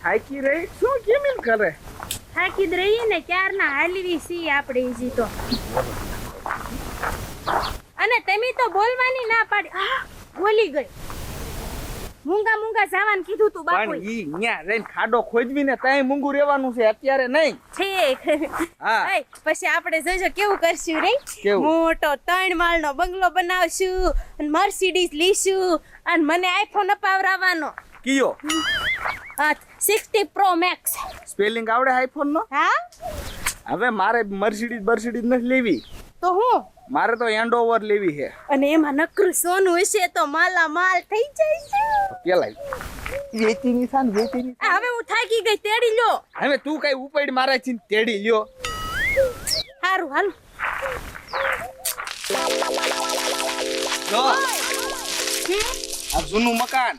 થાકી રહી શું કેમ એમ કરે? થાકી જ રહીએ ને ક્યારના હાલવી સી આપણે હજી તો. અને તમે તો બોલવાની ના પાડી. બોલી ગઈ. મૂંગા મૂંગા જવાનું કીધું તું બાપુ. પણ ઈ ન્યા રહીને ખાડો ખોદવીને તઈ મૂંગું રહેવાનું છે, અત્યારે નહીં. ઠીક. હા. પછી આપણે જોઈજો કેવું કરશું રે. કેવું? મોટો 3 માળનો બંગલો બનાવશું અને મર્સિડીઝ લીશું અને મને આઈફોન અપાવરાવાનો. કયો? 60 Pro Max. સ્પેલિંગ આવડે આઈફોન નો? હા. હવે મારે મર્સિડીઝ નથી લેવી. તો હું મારે તો એન્ડોવર લેવી છે. અને એમાં નકરું સોનું હશે તો માલા માલ થઈ જાય છે. પેલા વેચીની થાન વેચીની. હવે હું થાકી ગઈ, તેડી લ્યો. હવે તું કઈ ઉપાડ મારા થી તેડી લ્યો. હારું હાલ. જો આ જૂનું મકાન.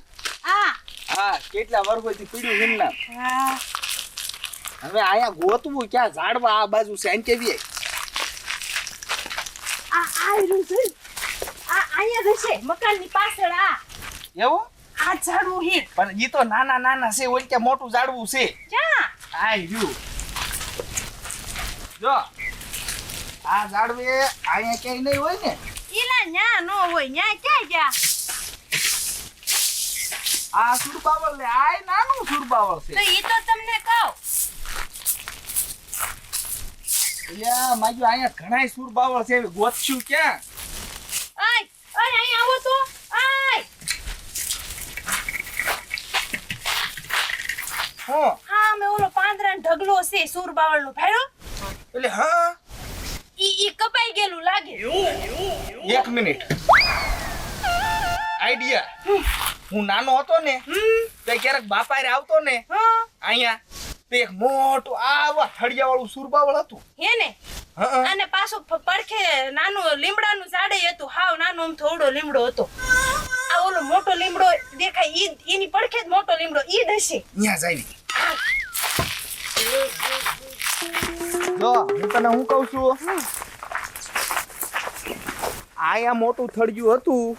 હા, કેટલા વર્ષોથી પીડ્યું છે ને. હા. હવે આયા ગોતવું ક્યાં? ઝાડવા આ બાજુ છે કેવી? અહીંયા જશે મકાનની પાછળ. એવું? આ ઝાડવું હે. પણ ઈ તો નાના નાના છે, ઓલ કે મોટું ઝાડવું છે. ક્યાં? આઈ રહ્યું. જો આ ઝાડવે અહીંયા ક્યાંય નહીં હોય ને. ઈલા ન્યા નો હોય, ન્યા ક્યાં ગયા? આ સુરબાવળ ને આ નાનું સુરબાવળ છે. તો ઈ તો તમને કહું. યા માજો અહીંયા ઘણાય સુરબાવળ છે, ગોતશું ક્યાં? આય અહીંયા આવો તો. આય. હા મે ઓલો પાંદરાનો ઢગલો છે સુરબાવળનો ભાડો. એટલે હા ઈ કપાઈ ગયેલું લાગે. 1 મિનિટ. આઈડિયા. હું નાનો હતો ને તો ક્યારેક બાપારે આવતો ને અહીંયા તો એક મોટું આવા થળિયા વાળું સુરબાવળ હતું. હે ને? અને પાછો પડખે નાનું લીમડાનું ઝાડે હતું. હાવ નાનો આમ થોડો લીમડો હતો. આ ઓલો મોટો લીમડો દેખાય એની પડખે જ મોટો લીમડો ઈ જ હશે. અહીંયા જાવી. જો હું તને હું કહું છું, આયા મોટું થળિયું હતું.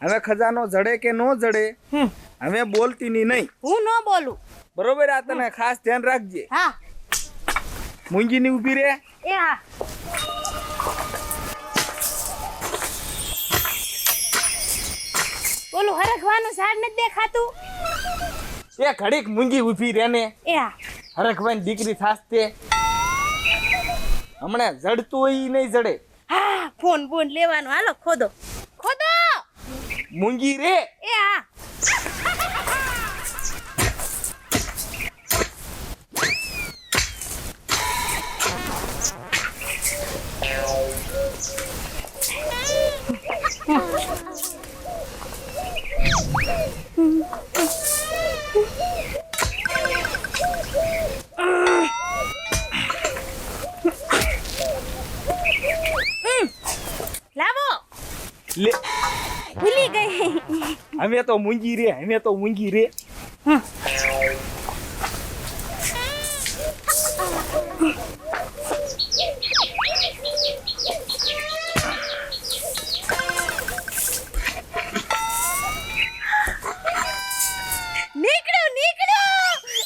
હવે ખજાનો જડે કે નો જડે હવે બોલતી ની નહીં. હું ન બોલું. બરોબર? આ તને ખાસ ધ્યાન રાખજે. હા. મૂંગી ની ઊભી રે. એ હા. ઓલું હરખવાનું ઝાડ નથી દેખાતું? એ ઘડીક મૂંગી ઊભી રે ને. એ હા. હરખવાની દીકરી થાસતે હમણાં જડતું હોય ઈ નહીં જડે. હા, ફોન બોન લેવાનો. હાલો ખોદો ખોદો. મૂંગી રે. એ હા. લાવો. લે ભૂલી ગઈ. અમે તો મૂંગી રે, અમે તો મૂંગી રે. નીકળો નીકળો.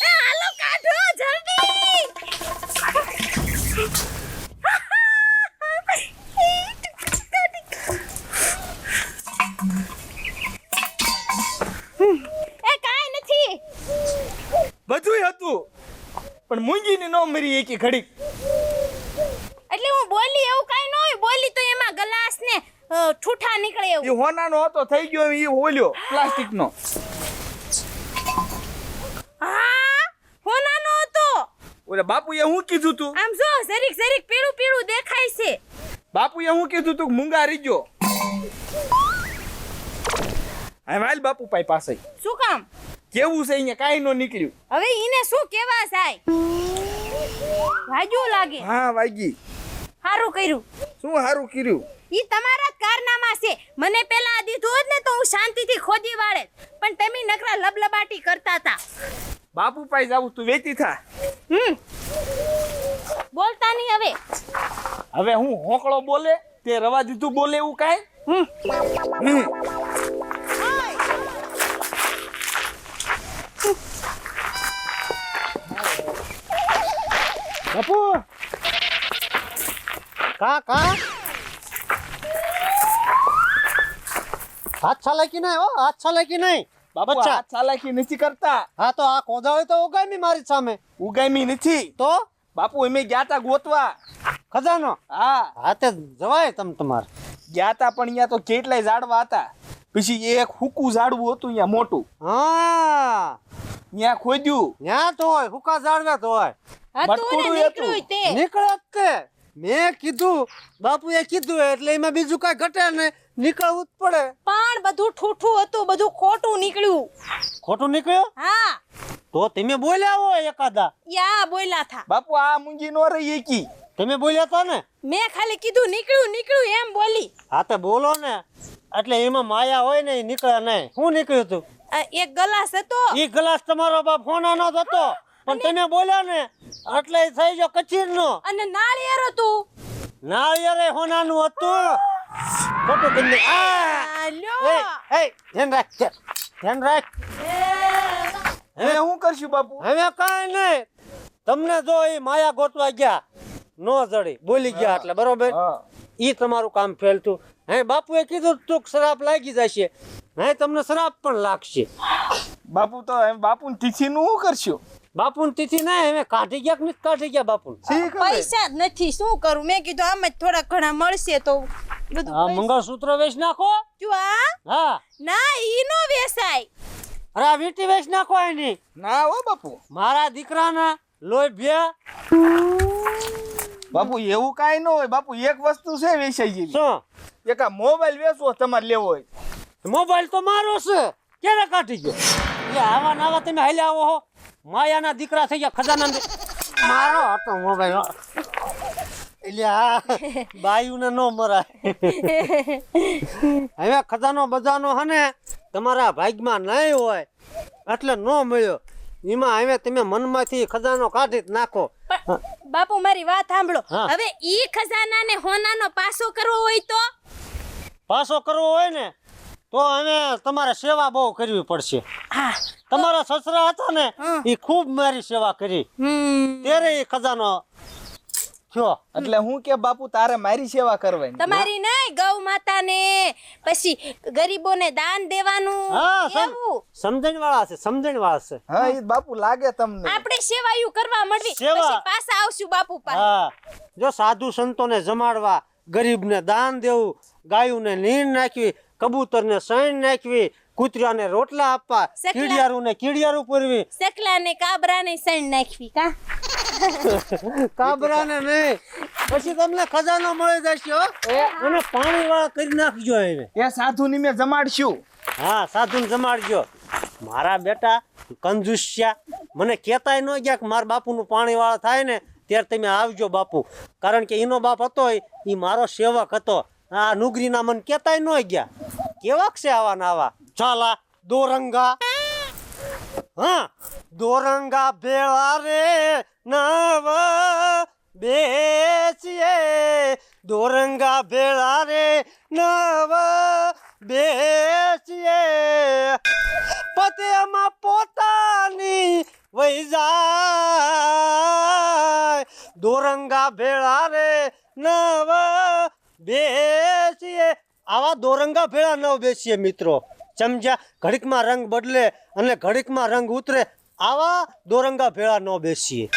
એ હાલો કાઢો જલ્દી. એ કાઈ નથી. બધુંય હતું પણ મૂંગી ની નો મરી એકી ઘડીક. એટલે હું બોલી એવું કાઈ ન હોય. બોલી તો એમાં ગ્લાસ ને ઠૂઠા નીકળે એવું. એ હોનાનો હતો થઈ ગયો ઈ હોલ્યો પ્લાસ્ટિક નો. હા, હોનાનો હતો. ઓલે બાપુએ હું કીધું તું? આમ જો જરીક જરીક પીળું પીળું દેખાય છે. બાપુએ હું કીધું તું? મૂંગા રીજો. હવે હાલ બાપુ પાસે. શું કામ? કેવું છે અહીંયા કાઈ નો નીકળ્યું. હવે ઈને શું કેવા જાય? વાગ્યું લાગે. હા વાગી. હારું કર્યું. શું હારું કર્યું? ઈ તમારા જ કારનામા છે. મને પેલા દીધું હોત ને તો હું શાંતિથી ખોદી વાળે. પણ તમે નકરા લબલબાટી કરતા હતા. બાપુ પાસે જાવું તું વેચી થા. બોલતા નહીં હવે. હવે હું હોકળો બોલે તે રવા દીધું બોલે એવું કાંઈ? બાપુ કા હાથ ચાલાકી નહીં હો, હાથ ચાલાકી નહીં. બાપુ બચ્ચા. આ ચાલાકી નથી કરતા. હા તો આ કોદાળી તો ઉગામી મારી સામે. ઉગામી નથી. તો બાપુ અમે ગયા તા ગોતવા. ખજાનો હા હા તે જવાય તમારે. ગયા તા પણ અહીંયા તો કેટલાય ઝાડવા હતા. પછી એક હુકું ઝાડવું હતું અહીંયા મોટું. હા ત્યાં ખોદ્યું. ત્યાં તો હોય હુકા ઝાડવા તો હોય. હા તું ને મટકુડું નીકળ્યું હતું. તે નીકળે જ તે. મેં કીધું બાપુએ કીધું એટલે એમાં બીજું કઈ ઘટે ને નીકળવું જ પડે. પણ બધું ઠૂઠું હતું, બધું ખોટું નીકળ્યું. ખોટું નીકળ્યું હા તો તમે બોલ્યા હોય એકાદા. યા બોલ્યા થા. બાપુ આ મૂંગી નો રહી એકી. તમે બોલ્યા તા ને. મેં ખાલી કીધું નીકળ્યું એમ બોલી. હા તો બોલો ને એટલે એમાં માયા હોય ને એ નીકળે નહીં. શું નીકળ્યું તું? એક ગ્લાસ હતો. એ ગ્લાસ તમારો બાપ હોનાનો જ હતો પણ તમે બોલ્યા ને એટલે ઈ થઈ ગયો કચીરનો. અને નાળિયેર હતું. નાળિયેર હોનાનું હતું. ખોટું કરી દે. આ આ લ્યો. એ ધ્યાન રાખ, ધ્યાન રાખ. હવે શું કરશું બાપુ? હવે કાંઈ નહીં. તમને જો એ માયા ગોતવા ગયા નો જડી બોલી ગયા એટલે બરોબર હા. ઈ તમારું કામ ફેલતું. હે બાપુએ કીધું તું શ્રાપ લાગી જશે. હે તમને શ્રાપ પણ લાગશે. બાપુ તો એમ બાપુ તિથિ નું શું કરશું? બાપુની તિથિ ના હવે કાઢી ગયા કે નથી કાઢી ગયા બાપુ? શી ખબર? પૈસા જ નથી, શું કરું? મેં કીધું આમ જ થોડા ઘણા મળશે તો બધું આ પૈસા- મંગળસૂત્ર વેચ નાખો. જો આ હા ના ઈ નો વેસાય. અરે આ વીંટી વેચ નાખો એની. ના હો બાપુ. મારા દીકરાના લોહી ભ્યા. બાપુ એવું કાંઈ ન હોય. બાપુ એક વસ્તુ છે વેચાઈ જેવી. શું એક આ મોબાઈલ વેચવો તમારે લેવો હોય. મોબાઈલ તો મારો છે. ક્યારે કાઢી ગયો? એ આવા ને આવા તમે હાલ્યા આવો હો. માયાના દીકરા થઈ ગયા ખજાના. મારો હતો મોબાઈલ. એટલે આ બાયુને નો મરાય. હવે ખજાનો બજાનો હને તમારા ભાગમાં નહીં હોય એટલે નો મળ્યો. એમાં હવે તમે મનમાંથી ખજાનો કાઢી જ નાખો. પણ બાપુ મારી વાત સાંભળો. હા. હવે ઈ ખજાનાને હોનાનો પાસો કરવો હોય તો પાછો કરવો હોય ને તો હવે તમારે સેવા બહુ કરવી પડશે. હા. તમારા સસરા હતા ને હમ. એ ખૂબ મારી સેવા કરી ત્યારે એ ખજાનો થયો. એટલે હું કે બાપુ તારે મારી સેવા કરવાની. તમારી નહીં, ગૌ માતાને પછી ગરીબોને દાન દેવાનું હા એવું. સમજણ વાળા છે, સમજણ વાળા છે. હા એ બાપુ લાગે તમને. આપણે સેવાયું કરવા મળવી. સેવા. પછી પાછા આવશું બાપુ પાસે. હા જો સાધુ સંતોને જમાડવા, ગરીબને દાન દેવું, ગાયુંને નીણ નાખવી, કબૂતરને સૈણ નાખવી, કૂતરાને રોટલા આપવા, સકલા. કીડિયારુને કીડિયારું પૂરવી. સકલાને કાબરાને સણ નાખવી કા. કાબરાને નહીં પછી તમને ખજાનો મળી જશે હો. અને પાણી વાળા કરી નાખજો હવે. એ સાધુ ની મેં જમાડશું. હા સાધુને જમાડજો. મારા બેટા કંજુસ્યા મને કહેતાય ન ગયા કે મારા બાપુનું પાણી વાળા થાય ને ત્યારે તમે આવજો બાપુ. કારણ કે એનો બાપ હતો એ મારો સેવક હતો. આ નુગરીના મને કહેતાય ન ગયા. કેવાક છે આવા ને આવા ચાલા દોરંગા. હા દોરંગા ભેળા રે નવ બેસીએ. દોરંગા ભેળા રે નવ બેસીએ. પતેમાં પોતાની વહી જાય. દોરંગા ભેળા રે નવ બેસીએ. આવા દોરંગા ભેળા નવ બેસીએ મિત્રો. સમજ્યા? ઘડીકમાં રંગ બદલે અને ઘડીકમાં રંગ ઉતરે આવા દોરંગા ભેળા ન બેસીએ.